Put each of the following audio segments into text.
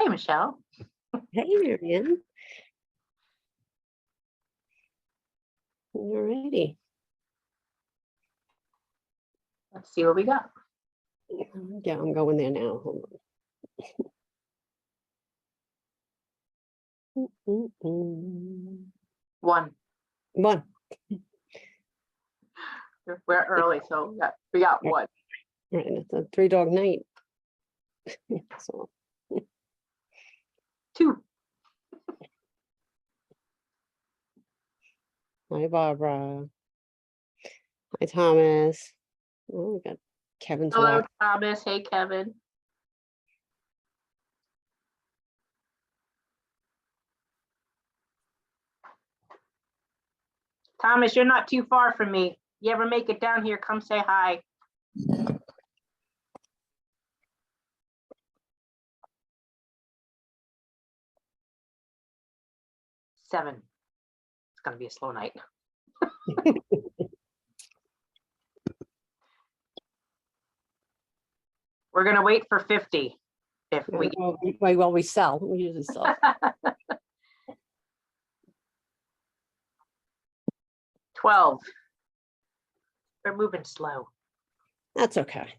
Hey, Michelle. Hey, Marianne. Alrighty. Let's see what we got. Yeah, I'm going there now. Hold on. One. One. We're early, so we got one. Right, it's a 3-dog night. So, Two. hi, Barbara. Hi, Thomas. Oh, we got Kevin's Hello, walk. Thomas. Hey, Kevin. Thomas, you're not too far from me. You ever make it down here, come say hi. Seven. It's gonna be a slow night. We're gonna wait for 50. If we Well, we sell. We usually sell. 12. We're moving slow. That's okay.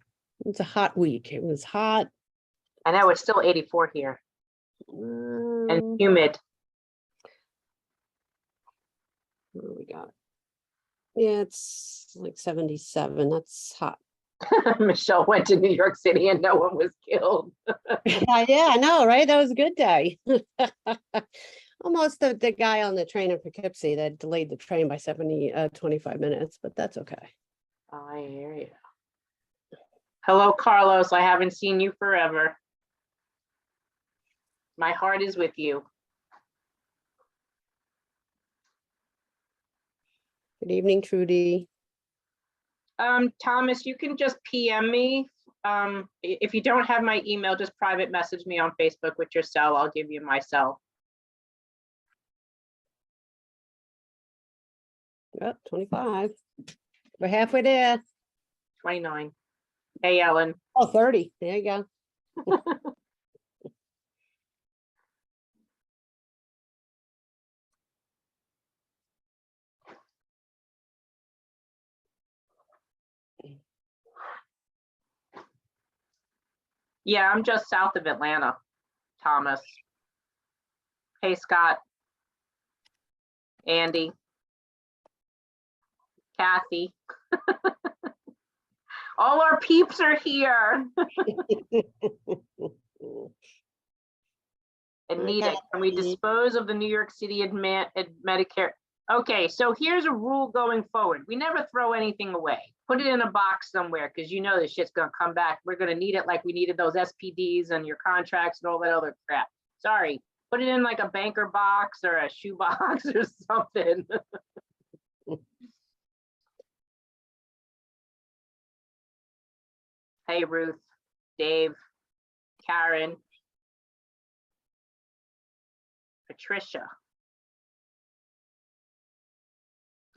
It's a hot week. It was hot. I know it's still 84 here and humid. What do we got? Yeah, it's like 77. That's hot. Michelle went to New York City and no one was killed. Yeah, I know, right? That was a good day. Almost the guy on the train in Poughkeepsie that delayed the train by 25 minutes, but that's okay. I hear you. Hello, Carlos. I haven't seen you forever. My heart is with you. Good evening, Trudy. Thomas, you can just PM me. If you don't have my email, just private message me on Facebook with your cell. I'll give you my cell. Yep, 25. We're halfway there. 29. Hey, Ellen. Oh, 30. There you go. Yeah, I'm just south of Atlanta, Thomas. Hey, Scott. Andy. Kathy. All our peeps are here. Anita, can we dispose of the New York City Medicare? Okay, so here's a rule going forward. We never throw anything away. Put it in a box somewhere because you know this shit's gonna come back. We're gonna need it like we needed those SPDs and your contracts and all that other crap. Sorry, put it in like a banker box or a shoe box or something. Hey, Ruth, Dave, Karen, Patricia.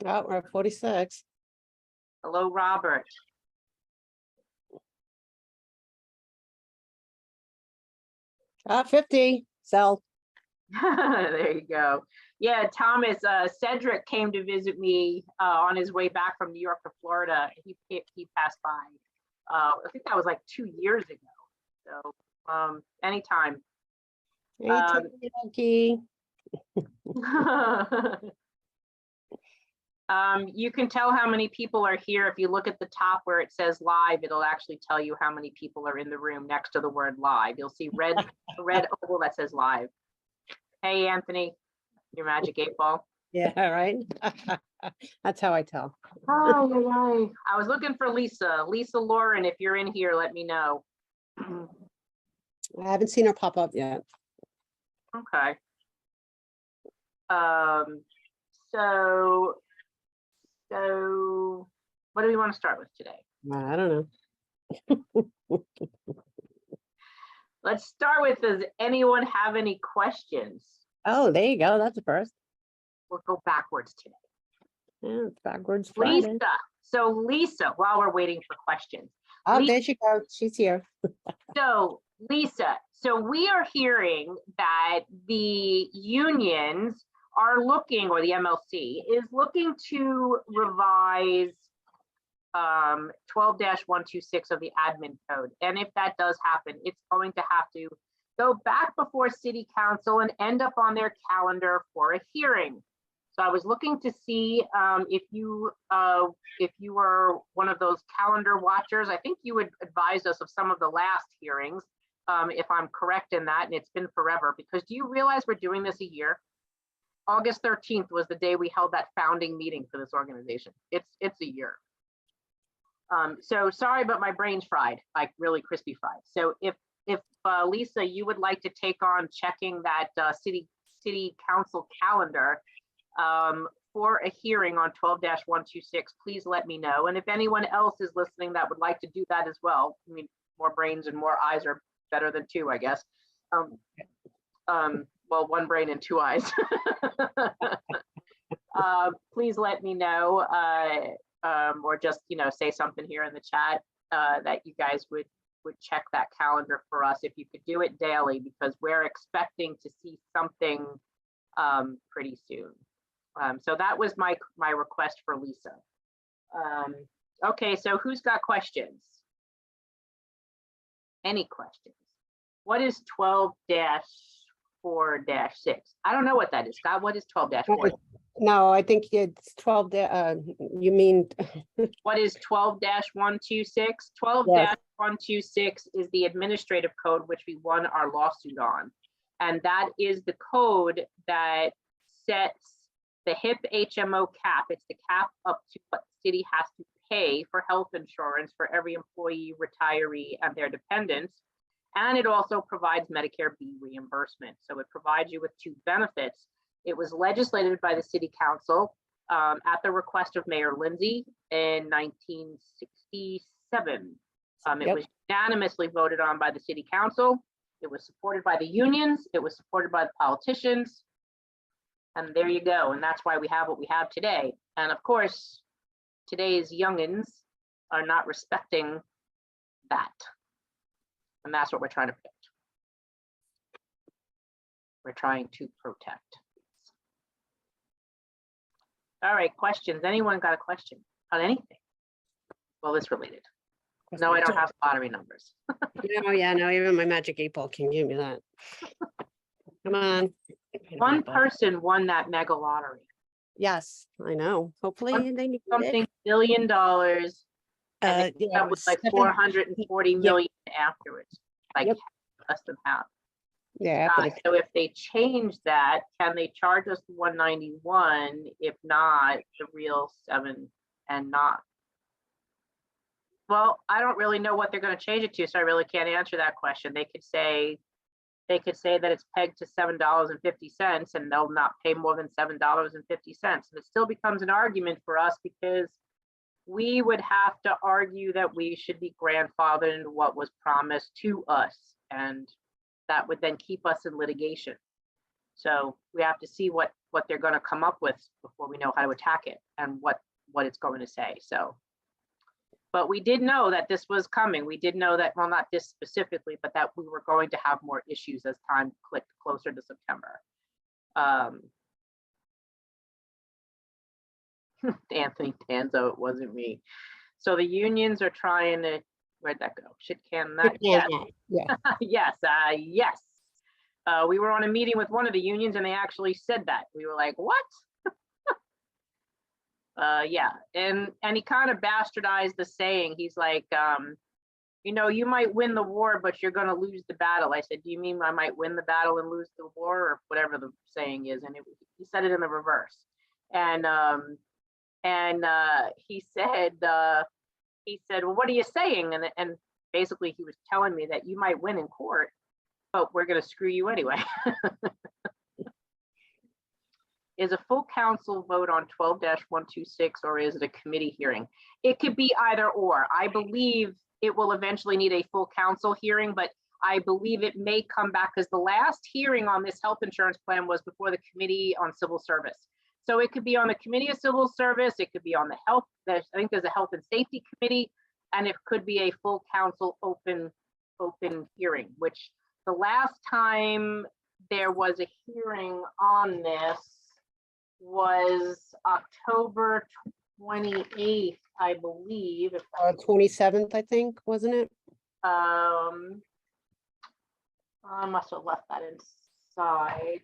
Oh, we're at 46. Hello, Robert. Ah, 50. Sell. There you go. Yeah, Thomas, Cedric came to visit me on his way back from New York to Florida. He passed by. I think that was like 2 years ago. So anytime. Hey, You can tell how many people are here. If you look at the top where it says live, it'll actually tell you how many people are in the room next to the word live. You'll see red oval that says live. Hey, Anthony, your magic 8 ball. Yeah, right. That's how I tell. Oh, I was looking for Lisa Lauren. If you're in here, let me know. I haven't seen her pop up yet. Okay. So what do we want to start with today? I don't know. Let's start with, does anyone have any questions? Oh, there you go. That's the first. We'll go backwards today. Yeah, it's backwards Friday. Lisa. So Lisa, while we're waiting for questions. Oh, Lisa, there she goes. She's here. so Lisa, So we are hearing that the unions are looking, or the MLC is looking to revise 12-126 of the admin code. And if that does happen, it's going to have to go back before city council and end up on their calendar for a hearing. So I was looking to see if you were one of those calendar watchers. I think you would advise us of some of the last hearings, if I'm correct in that, and it's been forever, because do you realize we're doing this a year? August 13th was the day we held that founding meeting for this organization. It's a year. So sorry, but my brain's fried, like really crispy fried. So if Lisa, you would like to take on checking that city council calendar for a hearing on 12-126, please let me know. And if anyone else is listening that would like to do that as well, I mean, more brains and more eyes are better than two, I guess. Well, one brain and two eyes. Please let me know, or just, say something here in the chat that you guys would check that calendar for us if you could do it daily, because we're expecting to see something pretty soon. So that was my request for Lisa. Okay, so who's got questions? Any questions? What is 12-4-6? I don't know what that is. Scott, what is 12-4? No, I think it's 12, you mean, What is 12-126? 12-126 is the administrative code which we won our lawsuit on. And that is the code that sets the HIP HMO cap. It's the cap up to what the city has to pay for health insurance for every employee, retiree, and their dependents. And it also provides Medicare B reimbursement. So it provides you with two benefits. It was legislated by the city council at the request of Mayor Lindsay in 1967. It was unanimously voted on by the city council. It was supported by the unions. It was supported by the politicians. And there you go. And that's why we have what we have today. And of course, today's youngins are not respecting that. And that's what we're trying to protect. We're trying to protect. All right, questions. Anyone got a question on anything? Well, it's related. No, I don't have lottery numbers. oh yeah, no, even my magic 8-ball can give me that. Come on. One person won that mega lottery. Yes, I know. Hopefully they need Something $1 billion. And yeah, that was like 440 million afterwards, like less than half. Yeah. So if they change that, can they charge us 191? If not, the real 7 and not? Well, I don't really know what they're going to change it to, so I really can't answer that question. They could say that it's pegged to $7.50, and they'll not pay more than $7.50. And it still becomes an argument for us, because we would have to argue that we should be grandfathered into what was promised to us, and that would then keep us in litigation. So we have to see what they're going to come up with before we know how to attack it and what it's going to say. So, but we did know that this was coming. We did know that, well, not this specifically, but that we were going to have more issues as time clicked closer to September. Anthony Tanzo, it wasn't me. So the unions are trying to, where'd that go? Shit can that? Yes. Yeah. Yes. Yes. We were on a meeting with one of the unions and they actually said that. We were like, what? Yeah. And he kind of bastardized the saying. He's like, you might win the war, but you're going to lose the battle. I said, do you mean I might win the battle and lose the war, or whatever the saying is? And he said it in the reverse. And he said, well, what are you saying? And basically he was telling me that you might win in court, but we're going to screw you anyway. Is a full council vote on 12-126, or is it a committee hearing? It could be either or. I believe it will eventually need a full council hearing, but I believe it may come back, because the last hearing on this health insurance plan was before the Committee on Civil Service. So it could be on the Committee of Civil Service, it could be on the health, I think there's a Health and Safety Committee, and it could be a full council open hearing, which the last time there was a hearing on this was October 28th, I believe. 27th, I think, wasn't it? I must have left that inside.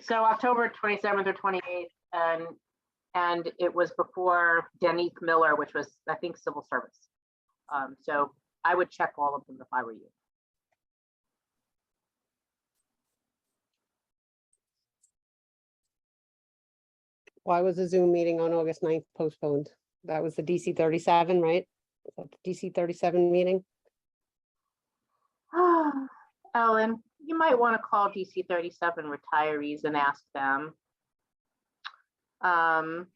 So October 27th or 28th, and it was before Denise Miller, which was, I think, civil service. So I would check all of them if I were you. Why was the Zoom meeting on August 9th postponed? That was the DC 37, right? Was that the DC 37 meeting? Ellen, you might want to call DC 37 retirees and ask them. I'm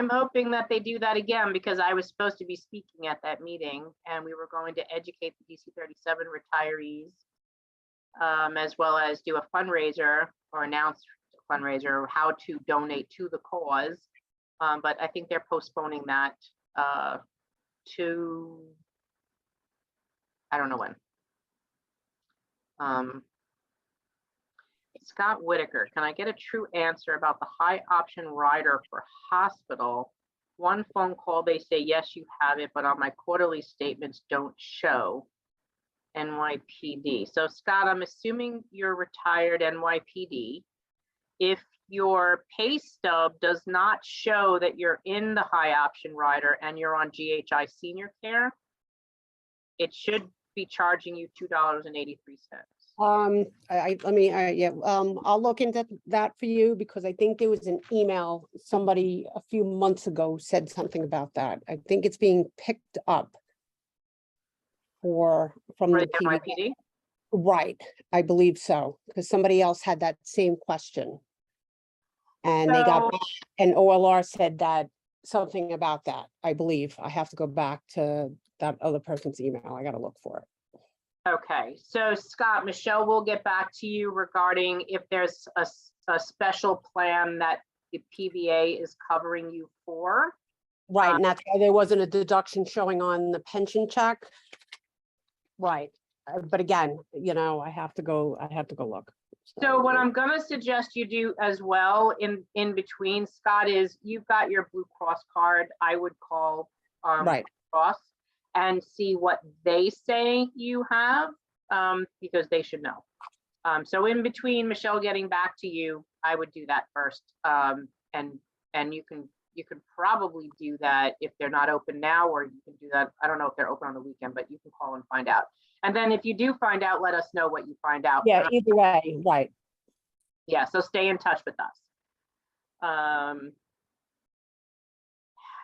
hoping that they do that again, because I was supposed to be speaking at that meeting and we were going to educate the DC 37 retirees, as well as do a fundraiser or announce a fundraiser, how to donate to the cause. But I think they're postponing that to, I don't know when. Scott Whitaker, can I get a true answer about the high option rider for hospital? One phone call, they say, yes, you have it, but on my quarterly statements don't show NYPD. So Scott, I'm assuming you're retired NYPD. If your pay stub does not show that you're in the high option rider and you're on GHI senior care, it should be charging you $2.83. I'll look into that for you, because I think there was an email, somebody a few months ago said something about that. I think it's being picked up from the NYPD. Right, I believe so, because somebody else had that same question. And they got back, and OLR said that something about that, I believe. I have to go back to that other person's email. I got to look for it. Okay, so Scott, Michelle will get back to you regarding if there's a special plan that the PBA is covering you for. Right, and that's why there wasn't a deduction showing on the pension check. Right, but again, you know, I have to go look. So what I'm gonna suggest you do as well in between, Scott, is you've got your Blue Cross card. I would call Right. Cross and see what they say you have, because they should know. So in between Michelle getting back to you, I would do that first. And you can probably do that if they're not open now, or you can do that. I don't know if they're open on the weekend, but you can call and find out. And then if you do find out, let us know what you find out. Yeah, either way, right. Yeah, so stay in touch with us.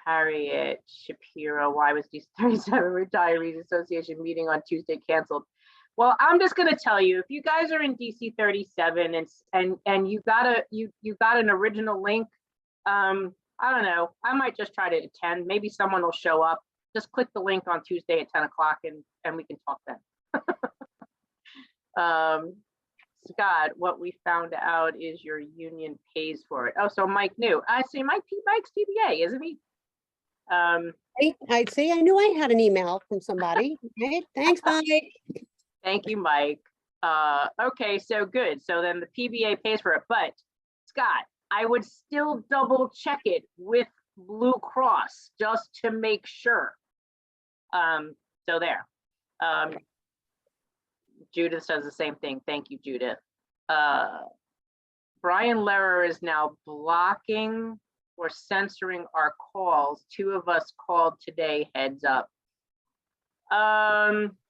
Harriet Shapiro, why was DC 37 Retirees Association meeting on Tuesday canceled? Well, I'm just going to tell you, if you guys are in DC 37 and you got an original link, I don't know, I might just try to attend. Maybe someone will show up. Just click the link on Tuesday at 10 o'clock and we can talk then. Scott, what we found out is your union pays for it. Oh, so Mike knew. I see Mike's DBA, isn't he? I see. I knew I had an email from somebody. Okay, thanks, Mike. Thank you, Mike. Okay, so good. So then the PBA pays for it, but Scott, I would still double check it with Blue Cross just to make sure. So there. Judith says the same thing. Thank you, Judith. Brian Lehrer is now blocking or censoring our calls. 2 of us called today, heads up.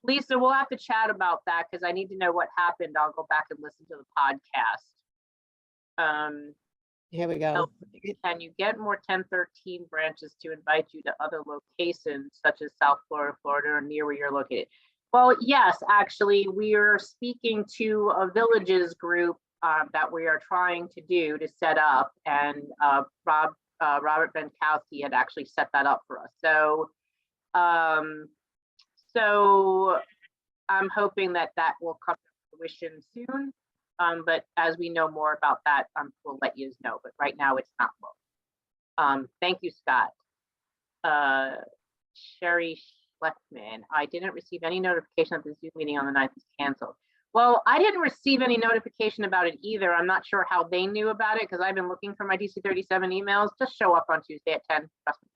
Lisa, we'll have to chat about that because I need to know what happened. I'll go back and listen to the podcast. Here we go. Can you get more 1013 branches to invite you to other locations such as South Florida, or near where you're located? Well, yes, actually, we are speaking to a villages group that we are trying to do to set up, and Robert Benkowski had actually set that up for us. So, so I'm hoping that will come to fruition soon. But as we know more about that, we'll let you know. But right now, it's not booked. Thank you, Scott. Sherry Schleckman. I didn't receive any notification that the Zoom meeting on the 9th is canceled. Well, I didn't receive any notification about it either. I'm not sure how they knew about it because I've been looking for my DC-37 emails. Just show up on Tuesday at 10. Trust me.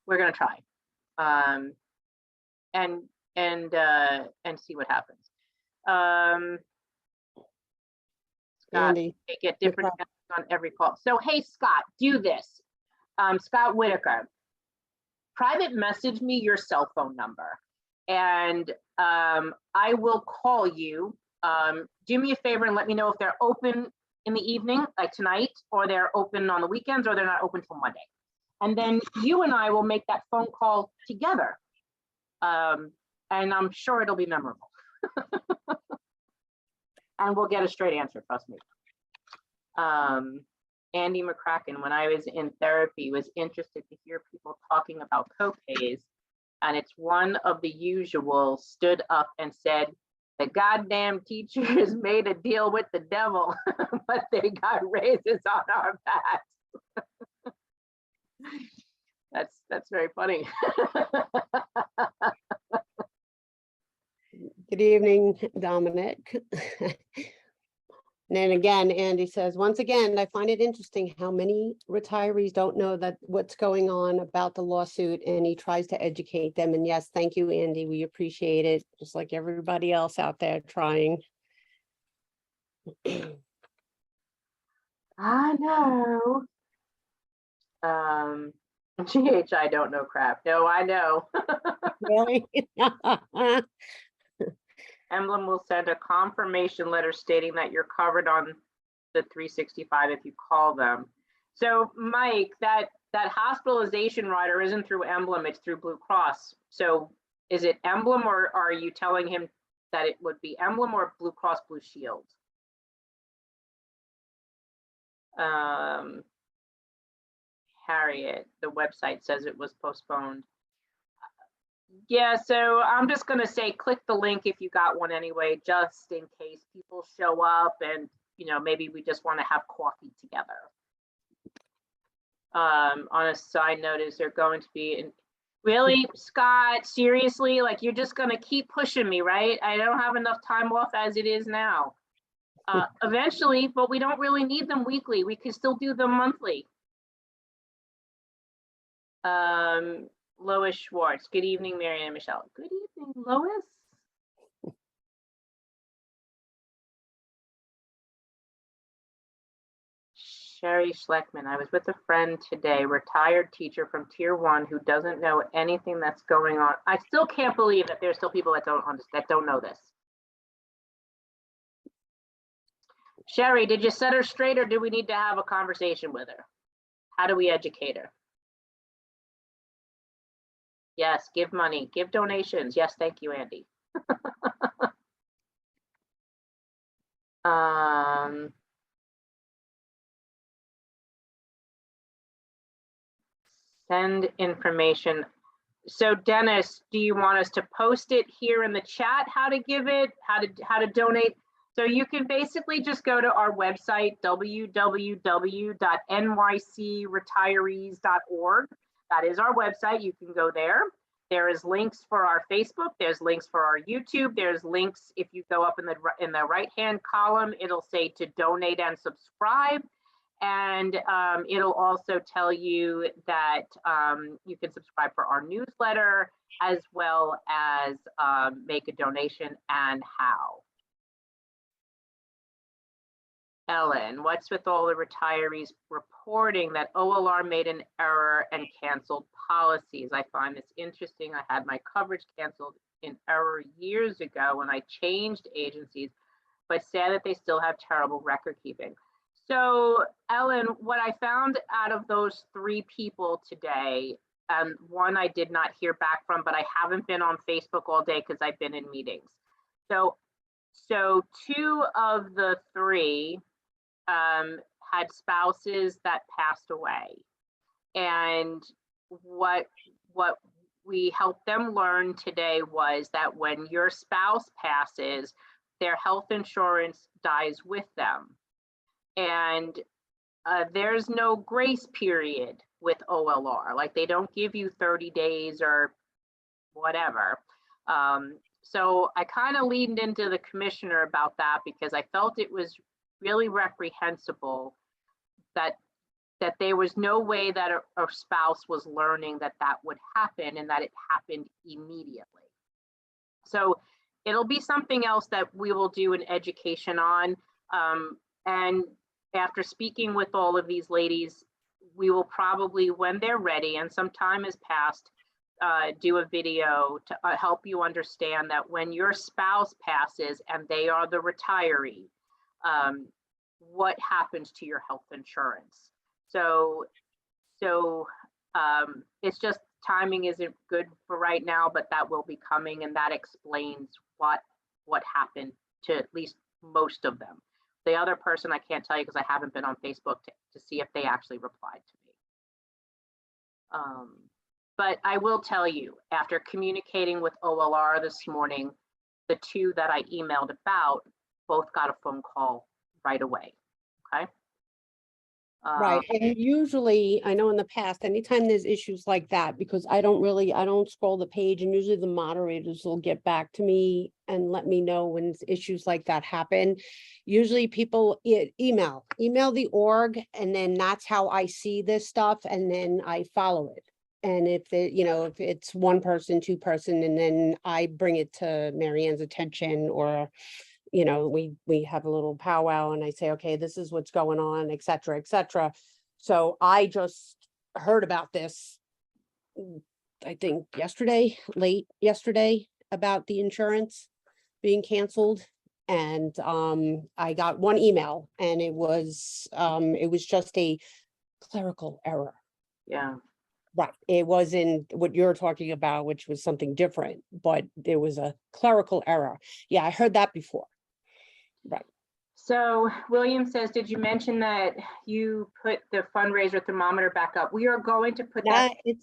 We're gonna try, and see what happens. Scott, Andy, they get different on every call. So hey, Scott, do this. Scott Whitaker, private message me your cell phone number, and I will call you. Do me a favor and let me know if they're open in the evening, like tonight, or they're open on the weekends, or they're not open till Monday. And then you and I will make that phone call together. And I'm sure it'll be memorable. And we'll get a straight answer, trust me. Andy McCracken, when I was in therapy, was interested to hear people talking about co-pays. And it's one of the usual stood up and said, the goddamn teachers made a deal with the devil, but they got raises on our backs. That's very funny. good evening, Dominic. And then again, Andy says, once again, I find it interesting how many retirees don't know that what's going on about the lawsuit, and he tries to educate them. And yes, thank you, Andy. We appreciate it, just like everybody else out there trying. I know. GH, I don't know crap. No, I know. Really? Emblem will send a confirmation letter stating that you're covered on the 365 if you call them. So Mike, that hospitalization rider isn't through Emblem, it's through Blue Cross. So is it Emblem, or are you telling him that it would be Emblem or Blue Cross Blue Shield? Harriet, the website says it was postponed. Yeah, so I'm just going to say click the link if you got one anyway, just in case people show up and, you know, maybe we just want to have coffee together. On a side note, is there going to be really, Scott, seriously, like you're just going to keep pushing me, right? I don't have enough time off as it is now. Eventually, but we don't really need them weekly. We can still do them monthly. Lois Schwartz. Good evening, Marianne and Michelle. Good evening, Lois. Sherry Schleckman. I was with a friend today, retired teacher from Tier 1 who doesn't know anything that's going on. I still can't believe that there's still people that don't understand, that don't know this. Sherry, did you set her straight, or do we need to have a conversation with her? How do we educate her? Yes, give money, give donations. Yes, thank you, Andy. Send information. So Dennis, do you want us to post it here in the chat, how to give it, how to donate? So you can basically just go to our website, www.nycretirees.org. That is our website. You can go there. There is links for our Facebook. There's links for our YouTube. There's links. If you go up in the right-hand column, it'll say to donate and subscribe. And it'll also tell you that you can subscribe for our newsletter, as well as make a donation and how. Ellen, what's with all the retirees reporting that OLR made an error and canceled policies? I find this interesting. I had my coverage canceled in error years ago when I changed agencies, but sad that they still have terrible record keeping. So Ellen, what I found out of those 3 people today, one I did not hear back from, but I haven't been on Facebook all day because I've been in meetings. So 2 of the 3 had spouses that passed away, and what we helped them learn today was that when your spouse passes, their health insurance dies with them, and there's no grace period with OLR. Like, they don't give you 30 days or whatever. So I kind of leaned into the commissioner about that because I felt it was really reprehensible that there was no way that a spouse was learning that would happen and that it happened immediately. So it'll be something else that we will do an education on. And after speaking with all of these ladies, we will probably, when they're ready and some time has passed, do a video to help you understand that when your spouse passes and they are the retiree, what happens to your health insurance. So it's just timing isn't good for right now, but that will be coming, and that explains what happened to at least most of them. The other person I can't tell you because I haven't been on Facebook to see if they actually replied to me. But I will tell you, after communicating with OLR this morning, the two that I emailed about both got a phone call right away. Okay. Right, and usually, I know in the past, anytime there's issues like that, because I don't scroll the page, and usually the moderators will get back to me and let me know when issues like that happen. Usually people email the org, and then that's how I see this stuff, and then I follow it. And if if it's one person, two person, and then I bring it to Marianne's attention, or we have a little powwow and I say, okay, this is what's going on, et cetera, et cetera. So I just heard about this, I think late yesterday, about the insurance being canceled. And I got one email, and it was just a clerical error. Yeah. Right. It wasn't what you're talking about, which was something different, but there was a clerical error. Yeah, I heard that before. Right. So William says, did you mention that you put the fundraiser thermometer back up? We are going to put that. It's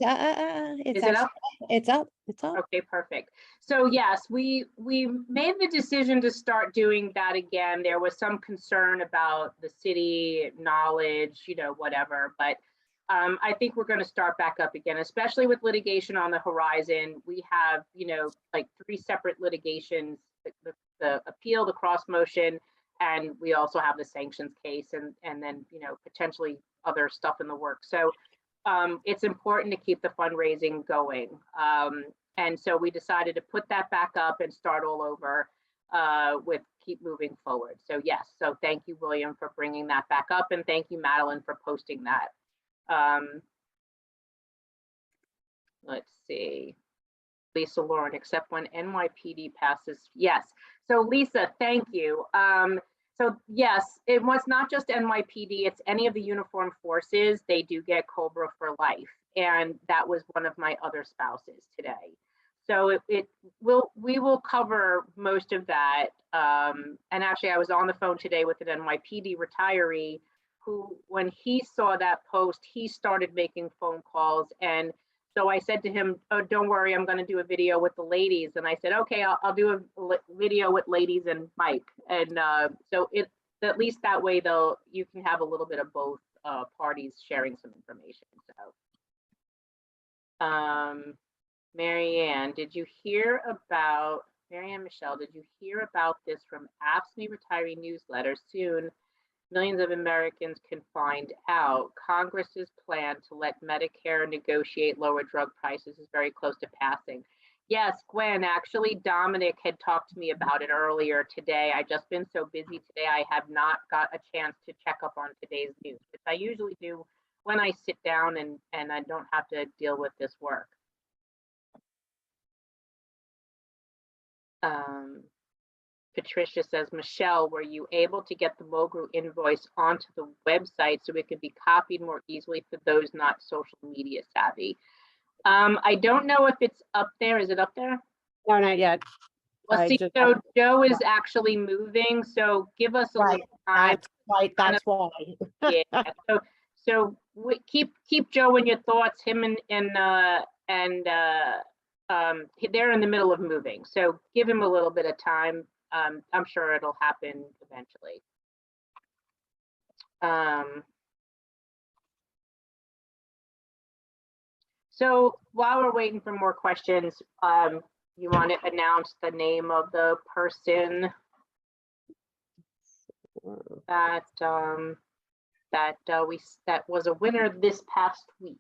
Is it up? It's up. Okay, perfect. So yes, we made the decision to start doing that again. There was some concern about the city knowledge, whatever, but I think we're going to start back up again, especially with litigation on the horizon. We have, like 3 separate litigations, the appeal, the cross motion, and we also have the sanctions case, and then, potentially other stuff in the works. So it's important to keep the fundraising going. And so we decided to put that back up and start all over with keep moving forward. So yes, so thank you, William, for bringing that back up, and thank you, Madeline, for posting that. Let's see. Lisa Lauren, except when NYPD passes. Yes. So Lisa, thank you. So yes, it was not just NYPD, it's any of the uniformed forces. They do get COBRA for life. And that was one of my other spouses today. So we will cover most of that. And actually I was on the phone today with an NYPD retiree who, when he saw that post, he started making phone calls. And so I said to him, oh, don't worry, I'm going to do a video with the ladies. And I said, okay, I'll do a video with ladies and Mike. And so at least that way, though, you can have a little bit of both parties sharing some information. So Marianne, Marianne Michelle, did you hear about this from AFSCME Retiree newsletter? Soon, millions of Americans can find out. Congress's plan to let Medicare negotiate lower drug prices is very close to passing. Yes, Gwen, actually, Dominic had talked to me about it earlier today. I've just been so busy today, I have not got a chance to check up on today's news, which I usually do when I sit down and I don't have to deal with this work. Patricia says, Michelle, were you able to get the Mogru invoice onto the website so it could be copied more easily for those not social media savvy? I don't know if it's up there. Is it up there? No, not yet. Well, see, so Joe is actually moving, so give us a little time. That's why. Yeah. So we keep Joe in your thoughts. Him and they're in the middle of moving, so give him a little bit of time. I'm sure it'll happen eventually. So while we're waiting for more questions, you want to announce the name of the person that that was a winner this past week?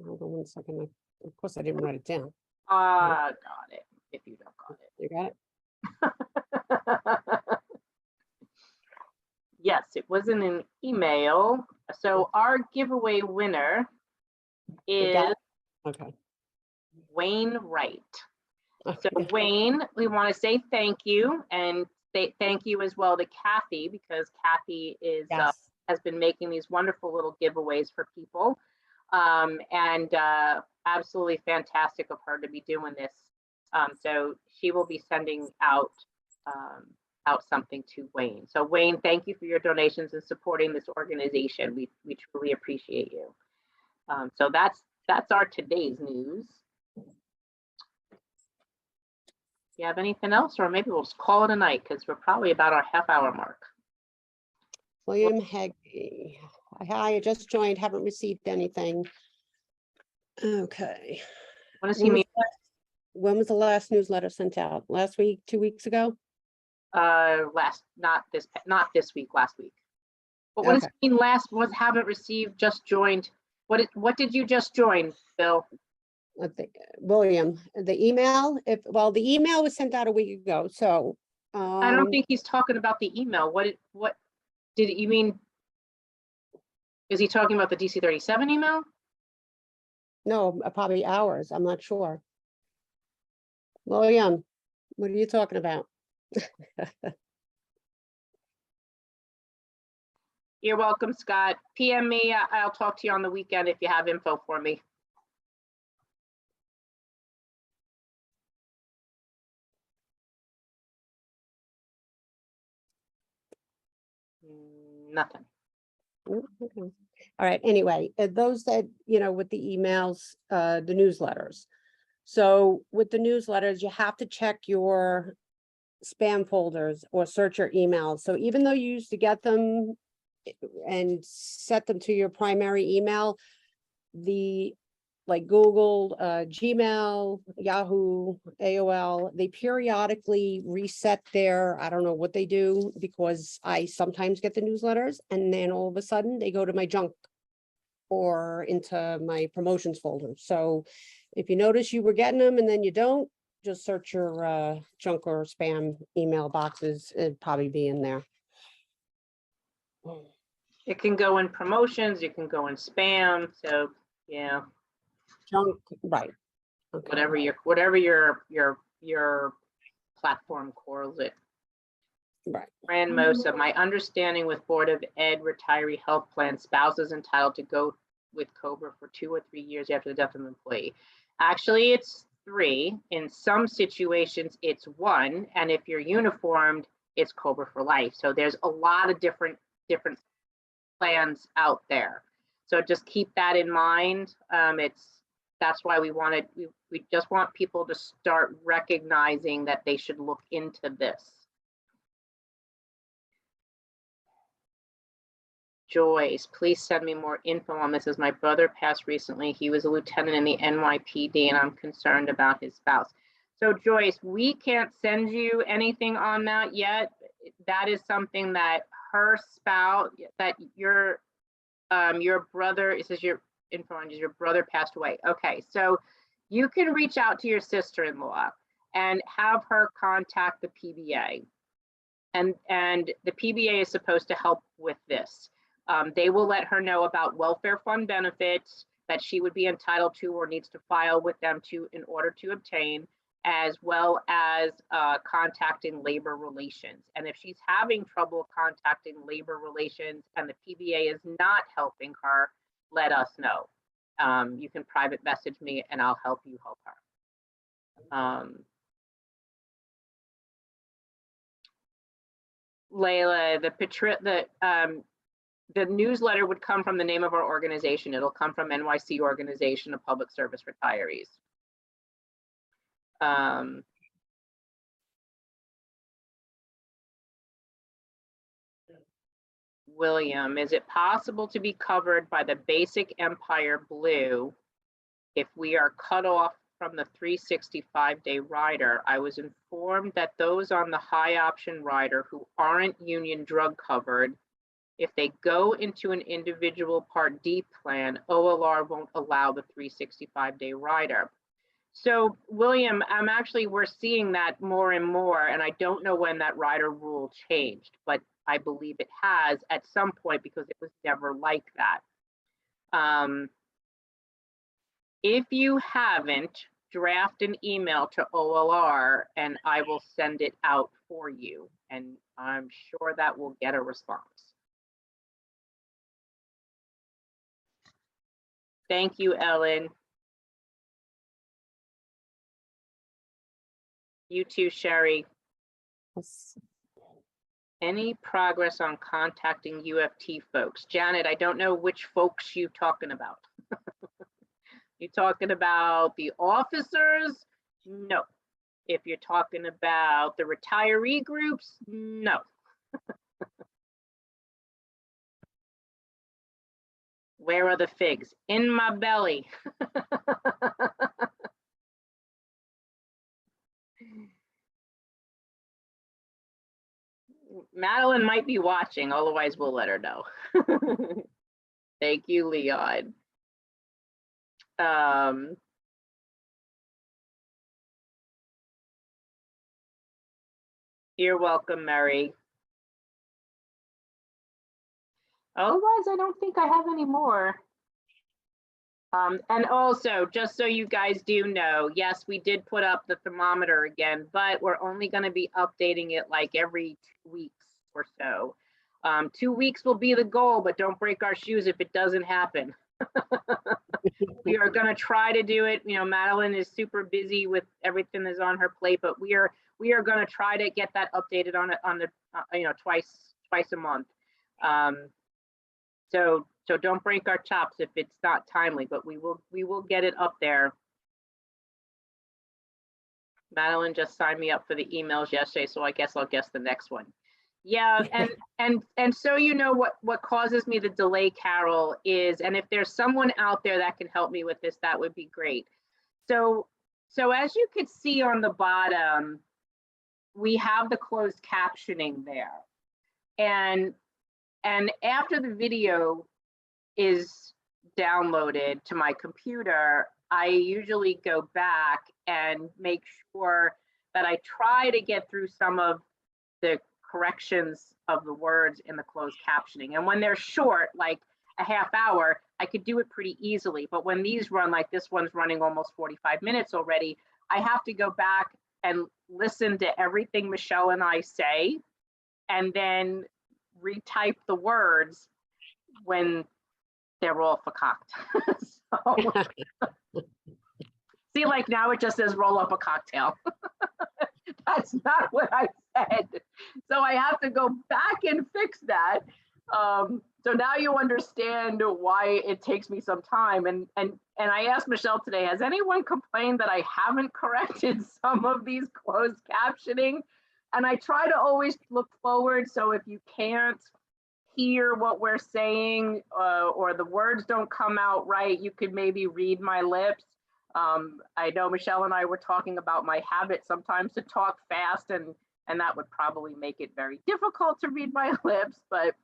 Hold on 1 second. Of course, I didn't write it down. Got it. If you don't got You got it? it. Yes, it was in an email. So our giveaway winner You got is it? Okay. Wayne Wright. So Okay. Wayne, we want to say thank you, and say thank you as well to Kathy, because Kathy is Yes. has been making these wonderful little giveaways for people, and absolutely fantastic of her to be doing this. So she will be sending out something to Wayne. So Wayne, thank you for your donations and supporting this organization. We truly appreciate you. So that's our today's news. You have anything else, or maybe we'll just call it a night because we're probably about our half-hour mark. William Haggy. Hi, I just joined, haven't received anything. Okay. What does he mean? When was the last newsletter sent out? Last week, 2 weeks ago? Not this week, last week. But what does Okay. he mean last was haven't received, just joined? What did you just join, Bill? William, the email, the email was sent out a week ago, so. I don't think he's talking about the email. What did you mean? Is he talking about the DC-37 email? No, probably ours, I'm not sure. William, what are you talking about? You're welcome, Scott. PM me. I'll talk to you on the weekend if you have info for me. Nothing. Okay. All right, anyway, those that, with the emails, the newsletters. So with the newsletters, you have to check your spam folders or search your emails. So even though you used to get them and set them to your primary email, like Google, Gmail, Yahoo, AOL, they periodically reset I don't know what they do, because I sometimes get the newsletters and then all of a sudden they go to my junk or into my promotions folder. So if you notice you were getting them and then you don't, just search your junk or spam email boxes. It'd probably be in there. It can go in promotions, it can go in spam. So yeah. Junk, right. Okay. Whatever your platform calls it. Right. Fran Mosa, my understanding with Board of Ed retiree health plan, spouse is entitled to go with COBRA for 2 or 3 years after the death of an employee. Actually, it's 3. In some situations, it's 1. And if you're uniformed, it's COBRA for life. So there's a lot of different plans out there. So just keep that in mind. That's why we just want people to start recognizing that they should look into this. Joyce, please send me more info on this, as my brother passed recently. He was a lieutenant in the NYPD and I'm concerned about his spouse. So Joyce, we can't send you anything on that yet. That is something that her spouse, that your brother, it says your info on your brother passed away. Okay, so you can reach out to your sister-in-law and have her contact the PBA. And the PBA is supposed to help with this. They will let her know about welfare fund benefits that she would be entitled to or needs to file with them in order to obtain, as well as contacting labor relations. And if she's having trouble contacting labor relations and the PBA is not helping her, let us know. You can private message me and I'll help you help her. Layla, the newsletter would come from the name of our organization. It'll come from NYC Organization of Public Service Retirees. William, is it possible to be covered by the basic Empire Blue if we are cut off from the 365-day rider, I was informed that those on the high option rider who aren't union drug covered, if they go into an individual Part D plan, OLR won't allow the 365-day rider. So William, we're seeing that more and more, and I don't know when that rider rule changed, but I believe it has at some point because it was never like that. If you haven't, draft an email to OLR and I will send it out for you. And I'm sure that will get a response. Thank you, Ellen. You too, Sherry. Yes. Any progress on contacting UFT folks? Janet, I don't know which folks you talking about. You talking about the officers? No. If you're talking about the retiree groups, no. Where are the figs? In my belly. Madeline might be watching, otherwise we'll let her know. Thank you, Leon. You're welcome, Mary. Otherwise, I don't think I have any more. And also, just so you guys do know, yes, we did put up the thermometer again, but we're only going to be updating it like every 2 weeks or so. 2 weeks will be the goal, but don't break our shoes if it doesn't happen. We are going to try to do it. You know, Madeline is super busy with everything that's on her plate, but we are going to try to get that updated on the twice a month. So don't break our chops if it's not timely, but we will get it up there. Madeline just signed me up for the emails yesterday, so I guess I'll guess the next one. Yeah, and so you know what causes me the delay, Carol, is, and if there's someone out there that can help me with this, that would be great. So as you could see on the bottom, we have the closed captioning there, and after the video is downloaded to my computer, I usually go back and make sure that I try to get through some of the corrections of the words in the closed captioning. And when they're short, like a half hour, I could do it pretty easily. But when these run, like this one's running almost 45 minutes already, I have to go back and listen to everything Michelle and I say, and then retype the words when they're all verkackt. So, see, like now it just says roll up a cocktail. That's not what I said. So I have to go back and fix that. So now you understand why it takes me some time. And I asked Michelle today, has anyone complained that I haven't corrected some of these closed captioning? And I try to always look forward. So if you can't hear what we're saying or the words don't come out right, you could maybe read my lips. I know Michelle and I were talking about my habit sometimes to talk fast, and that would probably make it very difficult to read my lips, but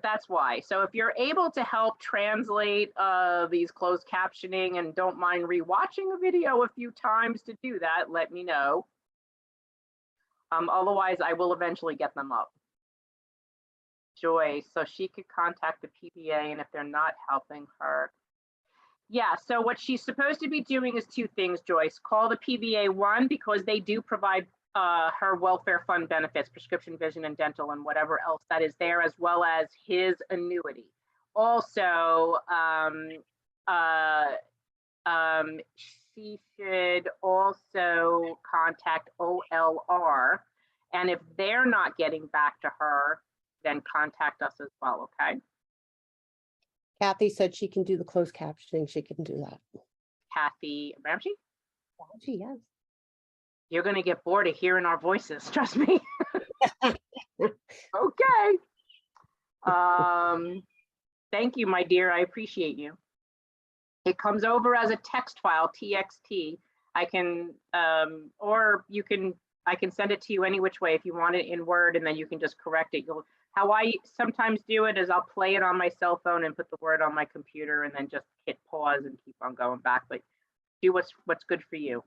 that's why. So if you're able to help translate these closed captioning and don't mind rewatching a video a few times to do that, let me know. Otherwise, I will eventually get them up. Joy, so she could contact the PBA, and if they're not helping her. Yeah, so what she's supposed to be doing is two things, Joyce. Call the PBA, one, because they do provide her welfare fund benefits, prescription, vision, and dental, and whatever else that is there, as well as his annuity. Also, she should also contact OLR, and if they're not getting back to her, then contact us as well, okay? Kathy said she can do the closed captioning. She can do that. Kathy Ramsey? Ramsey, yes. You're going to get bored of hearing our voices, trust me. Okay. Thank you, my dear. I appreciate you. It comes over as a text file, TXT. I can, or you can, I can send it to you any which way if you want it in Word, and then you can just correct it. How I sometimes do it is I'll play it on my cell phone and put the word on my computer and then just hit pause and keep on going back, but do what's good for you.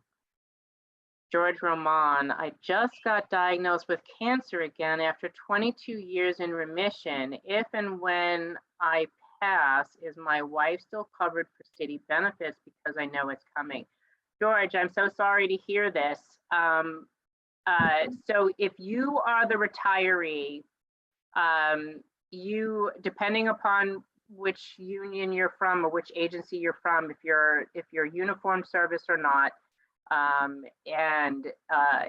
George Roman, I just got diagnosed with cancer again after 22 years in remission. If and when I pass, is my wife still covered for city benefits because I know it's coming? George, I'm so sorry to hear this. So if you are the retiree, you, depending upon which union you're from or which agency you're from, if you're uniform service or not,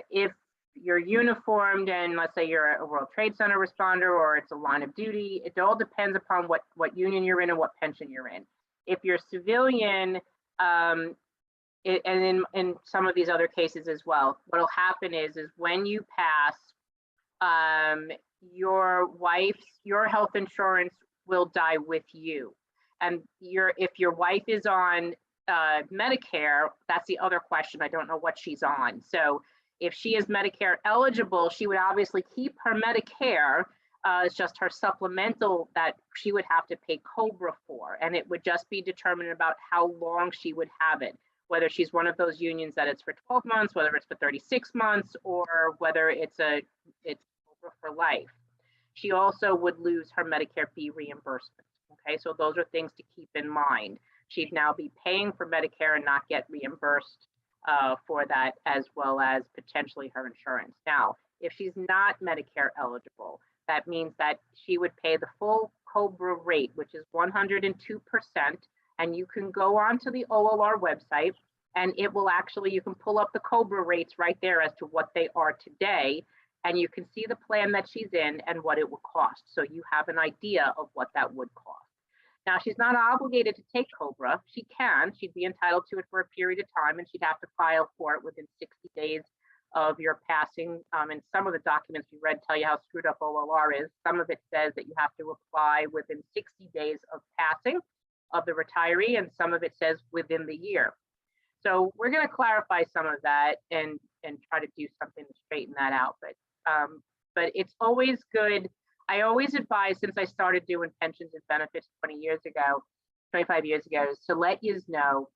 if you're uniformed and let's say you're a World Trade Center responder or it's a line of duty, it all depends upon what union you're in and what pension you're in. If you're civilian, and in some of these other cases as well, what'll happen is when you pass, your health insurance will die with you. And if your wife is on Medicare, that's the other question. I don't know what she's on. So if she is Medicare eligible, she would obviously keep her Medicare. It's just her supplemental that she would have to pay COBRA for, and it would just be determined about how long she would have it, whether she's one of those unions that it's for 12 months, whether it's for 36 months, or whether it's COBRA for life. She also would lose her Medicare fee reimbursement. Okay, so those are things to keep in mind. She'd now be paying for Medicare and not get reimbursed for that, as well as potentially her insurance. Now, if she's not Medicare eligible, that means that she would pay the full COBRA rate, which is 102%. And you can go onto the OLR website and it will actually, you can pull up the COBRA rates right there as to what they are today. And you can see the plan that she's in and what it will cost. So you have an idea of what that would cost. Now, she's not obligated to take COBRA. She can. She'd be entitled to it for a period of time, and she'd have to file for it within 60 days of your passing. And some of the documents we read tell you how screwed up OLR is. Some of it says that you have to apply within 60 days of passing of the retiree, and some of it says within the year. So we're going to clarify some of that and try to do something to straighten that out. But it's always good. I always advise, since I started doing pensions and benefits 25 years ago, is to let you know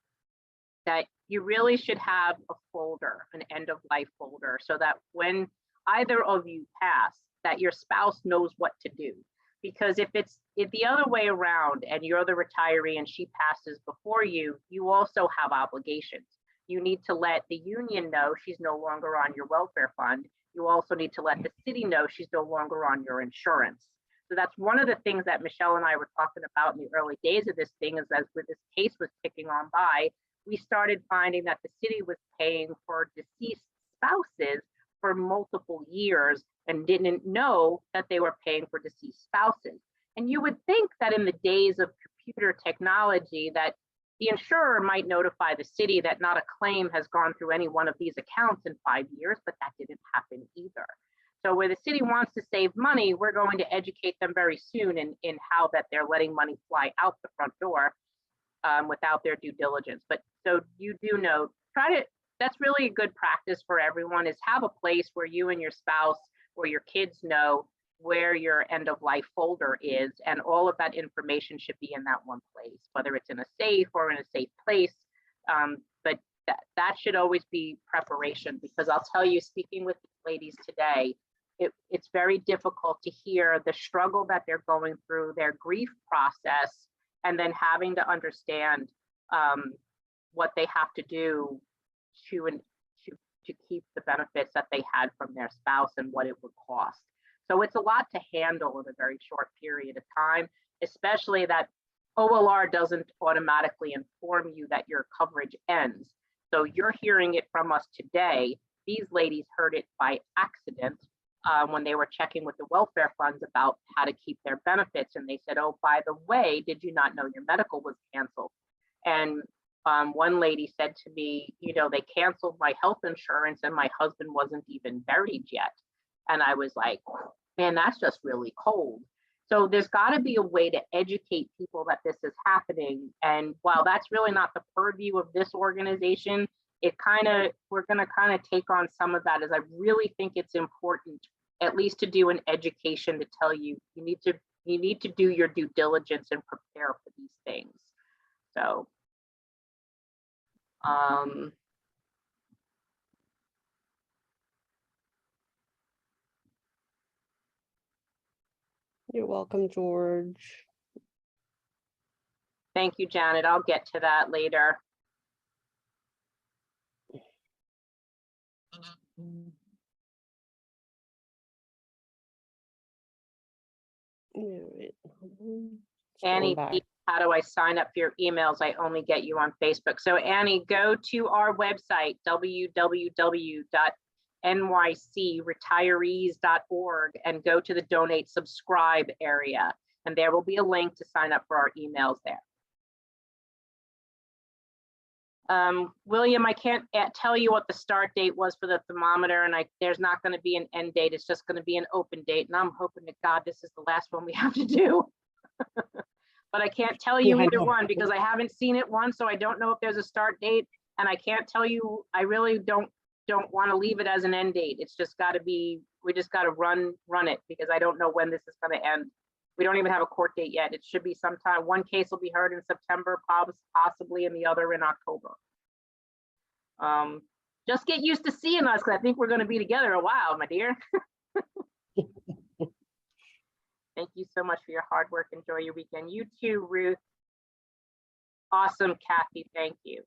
that you really should have a folder, an end of life folder, so that when either of you pass, that your spouse knows what to do. Because if it's the other way around and you're the retiree and she passes before you, you also have obligations. You need to let the union know she's no longer on your welfare fund. You also need to let the city know she's no longer on your insurance. So that's one of the things that Michelle and I were talking about in the early days of this thing, is as this case was ticking on by, we started finding that the city was paying for deceased spouses for multiple years and didn't know that they were paying for deceased spouses. And you would think that in the days of computer technology that the insurer might notify the city that not a claim has gone through any one of these accounts in 5 years, but that didn't happen either. So where the city wants to save money, we're going to educate them very soon in how that they're letting money fly out the front door without their due diligence. But so you do know, that's really a good practice for everyone, is have a place where you and your spouse or your kids know where your end of life folder is, and all of that information should be in that one place, whether it's in a safe or in a safe place. But that should always be preparation, because I'll tell you, speaking with ladies today, it's very difficult to hear the struggle that they're going through, their grief process, and then having to understand what they have to do to keep the benefits that they had from their spouse and what it would cost. So it's a lot to handle in a very short period of time, especially that OLR doesn't automatically inform you that your coverage ends. So you're hearing it from us today. These ladies heard it by accident when they were checking with the welfare funds about how to keep their benefits. And they said, oh, by the way, did you not know your medical was canceled? And one lady said to me, you know, they canceled my health insurance and my husband wasn't even buried yet. And I was like, man, that's just really cold. So there's got to be a way to educate people that this is happening. And while that's really not the purview of this organization, we're going to kind of take on some of that, as I really think it's important, at least to do an education to tell you, you need to do your due diligence and prepare for these things. So, You're welcome, George. thank you, Janet. I'll get to that later. All right. Annie, back. how do I sign up for your emails? I only get you on Facebook. So Annie, go to our website, www.nycretirees.org, and go to the donate subscribe area. And there will be a link to sign up for our emails there. William, I can't tell you what the start date was for the thermometer, and there's not going to be an end date. It's just going to be an open date. And I'm hoping to God this is the last one we have to do. But I can't tell you either one because I haven't seen it once, so I don't know if there's a start date, and I can't tell you. I really don't want to leave it as an end date. It's just got to be. We just got to run it because I don't know when this is going to end. We don't even have a court date yet. It should be sometime. One case will be heard in September, possibly, and the other in October. Just get used to seeing us because I think we're going to be together a while, my dear. Thank you so much for your hard work. Enjoy your weekend. You too, Ruth. Awesome, Kathy. Thank you.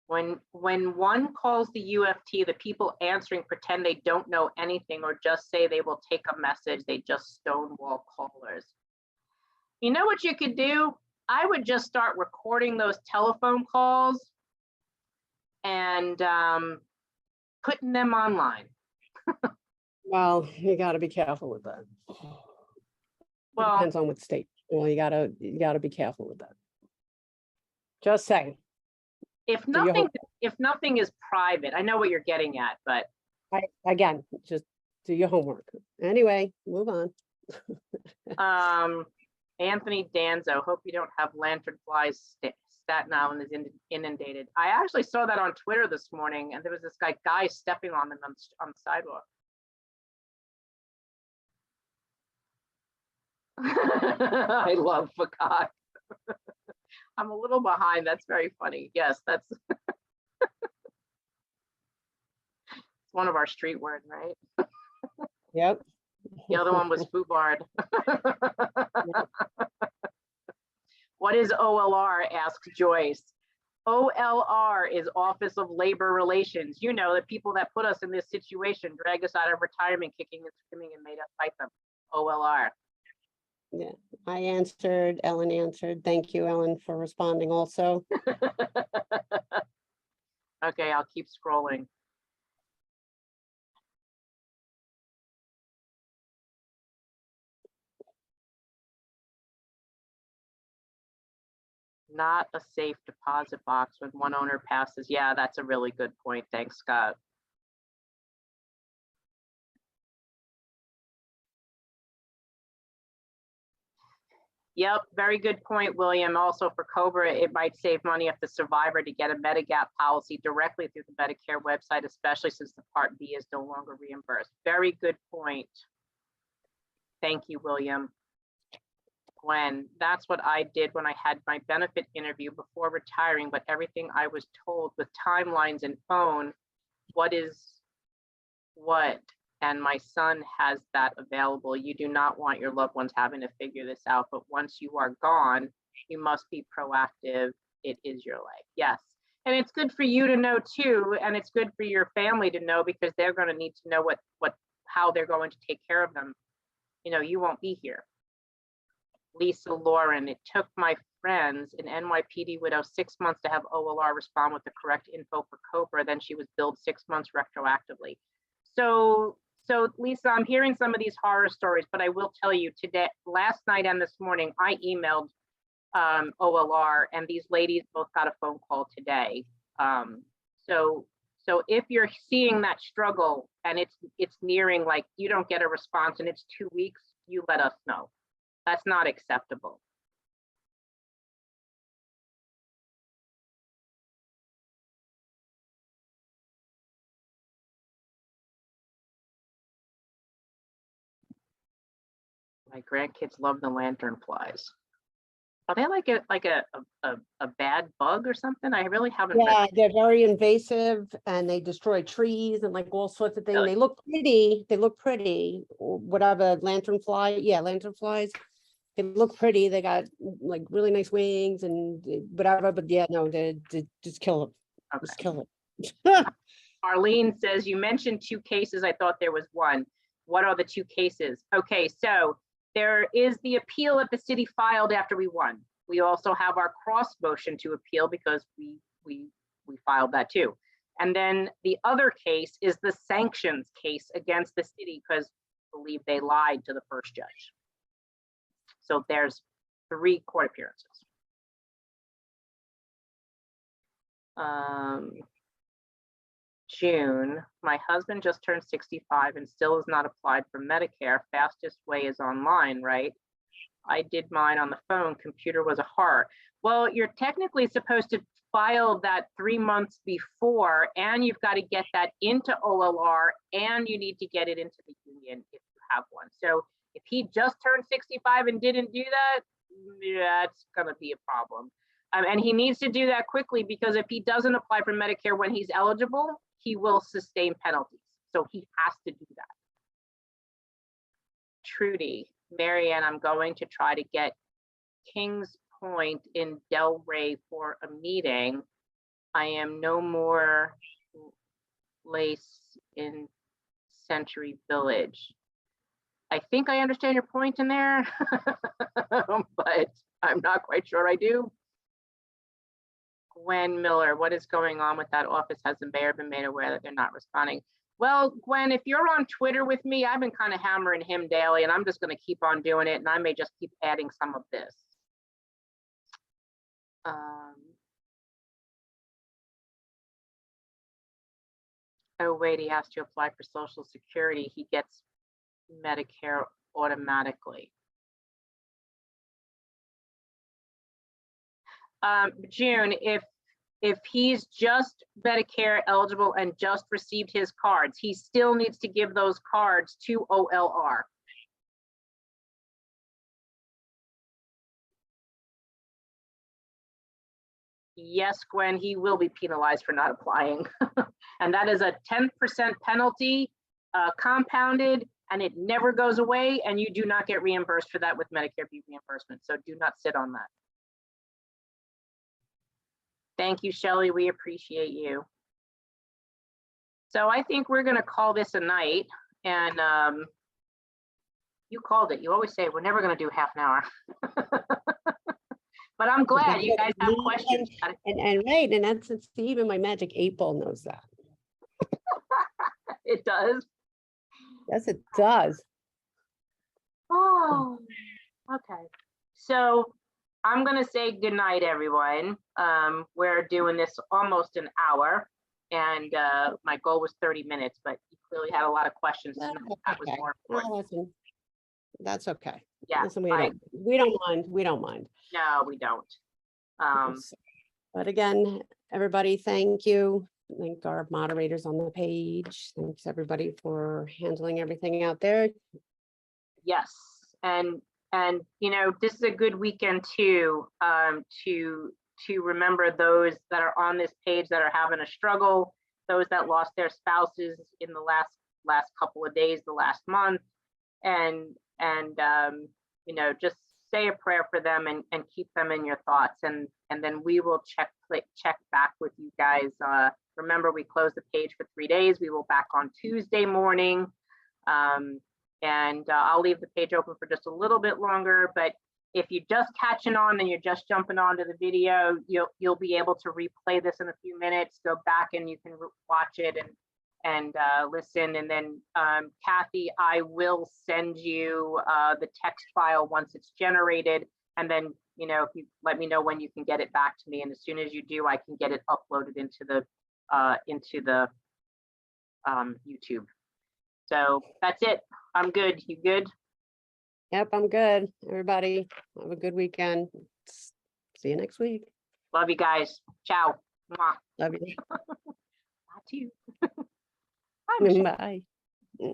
When one calls the UFT, the people answering pretend they don't know anything or just say they will take a message. They just stonewall callers. You know what you could do? I would just start recording those telephone calls and putting them online. Well, you got to be careful with that. Well, depends on what state. Well, you gotta be careful with that. Just saying. If nothing is private, I know what you're getting at, but again, just do your homework. Anyway, move on. Anthony Danzo, hope you don't have lantern flies. Staten Island is inundated. I actually saw that on Twitter this morning, and there was this guy stepping on them on the sidewalk. I love Fakat. I'm a little behind. That's very funny. Yes, that's it's one of our street words, right? Yep. The other one was foobard. Yep. What is OLR? Asks Joyce. OLR is Office of Labor Relations. You know, the people that put us in this situation, drag us out of retirement, kicking and screaming, and made us fight them. OLR. Yeah, I answered, Ellen answered. Thank you, Ellen, for responding also. Okay, I'll keep scrolling. Not a safe deposit box when one owner passes. Yeah, that's a really good point. Thanks, Scott. Yep, very good point, William. Also for COBRA, it might save money if the survivor to get a Medigap policy directly through the Medicare website, especially since the Part B is no longer reimbursed. Very good point. Thank you, William. Gwen, that's what I did when I had my benefit interview before retiring, but everything I was told with timelines and phone, what is what, and my son has that available. You do not want your loved ones having to figure this out, but once you are gone, you must be proactive. It is your life. Yes. And it's good for you to know too, and it's good for your family to know because they're going to need to know how they're going to take care of them. You know, you won't be here. Lisa Lauren, it took my friends, an NYPD widow, 6 months to have OLR respond with the correct info for COBRA. Then she was billed 6 months retroactively. So Lisa, I'm hearing some of these horror stories, but I will tell you today, last night and this morning, I emailed OLR and these ladies both got a phone call today. So So if you're seeing that struggle and it's nearing like you don't get a response and it's 2 weeks, you let us know. That's not acceptable. My grandkids love the lanternflies. Are they like a bad bug or something? I really haven't. Yeah, they're very invasive and they destroy trees and like all sorts of things. Really? They look pretty. They look pretty. Or whatever, lanternfly. Yeah, lanternflies. They look pretty. They got like really nice wings and whatever. But yeah, no, they just kill them. Just Okay. kill it. Arlene says, you mentioned 2 cases. I thought there was 1. What are the 2 cases? Okay, so there is the appeal that the city filed after we won. We also have our cross motion to appeal because we filed that too. And then the other case is the sanctions case against the city because I believe they lied to the first judge. So there's 3 court appearances. June, my husband just turned 65 and still has not applied for Medicare. Fastest way is online, right? I did mine on the phone. Computer was a horror. Well, you're technically supposed to file that 3 months before, and you've got to get that into OLR, and you need to get it into the union if you have one. So if he just turned 65 and didn't do that, that's going to be a problem. And he needs to do that quickly because if he doesn't apply for Medicare when he's eligible, he will sustain penalties. So he has to do that. Trudy, Marianne, I'm going to try to get Kings Point in Delray for a meeting. I am no more lace in Century Village. I think I understand your point in there, but I'm not quite sure I do. Gwen Miller, what is going on with that office? Has the mayor been made aware that they're not responding? Well, Gwen, if you're on Twitter with me, I've been kind of hammering him daily, and I'm just going to keep on doing it, and I may just keep adding some of this. Oh, wait, he has to apply for Social Security. He gets Medicare automatically. June, if he's just Medicare eligible and just received his cards, he still needs to give those cards to OLR. Yes, Gwen, he will be penalized for not applying. And that is a 10% penalty, compounded, and it never goes away, and you do not get reimbursed for that with Medicare B reimbursement. So do not sit on that. Thank you, Shelley. We appreciate you. So I think we're going to call this a night. And you called it. You always say we're never going to do half an hour. But I'm glad you guys have questions. And right, and that's even my magic 8 ball knows that. It does. Yes, it does. Oh, okay. So I'm going to say good night, everyone. We're doing this almost an hour, and my goal was 30 minutes, but you clearly had a lot of questions. That's That was okay. more important. No, listen, that's okay. Yeah, Listen, we don't mind. We don't mind. no, we don't. But again, everybody, thank you. Thank our moderators on the page. Thanks everybody for handling everything out there. Yes, and you know, this is a good weekend too, to remember those that are on this page that are having a struggle, those that lost their spouses in the last couple of days, the last month, and you know, just say a prayer for them and keep them in your thoughts, and then we will check back with you guys. Remember, we closed the page for 3 days. We will back on Tuesday morning. And I'll leave the page open for just a little bit longer, but if you're just catching on and you're just jumping onto the video, you'll be able to replay this in a few minutes, go back and you can watch it and listen. And then Kathy, I will send you the text file once it's generated. And then, you know, if you let me know when you can get it back to me. And as soon as you do, I can get it uploaded into the into the YouTube. So that's it. I'm good. You good? Yep, I'm good. Everybody, have a good weekend. See you next week. Love you guys. Ciao. Mwah. Love you. Not you. Bye, Michelle. Bye.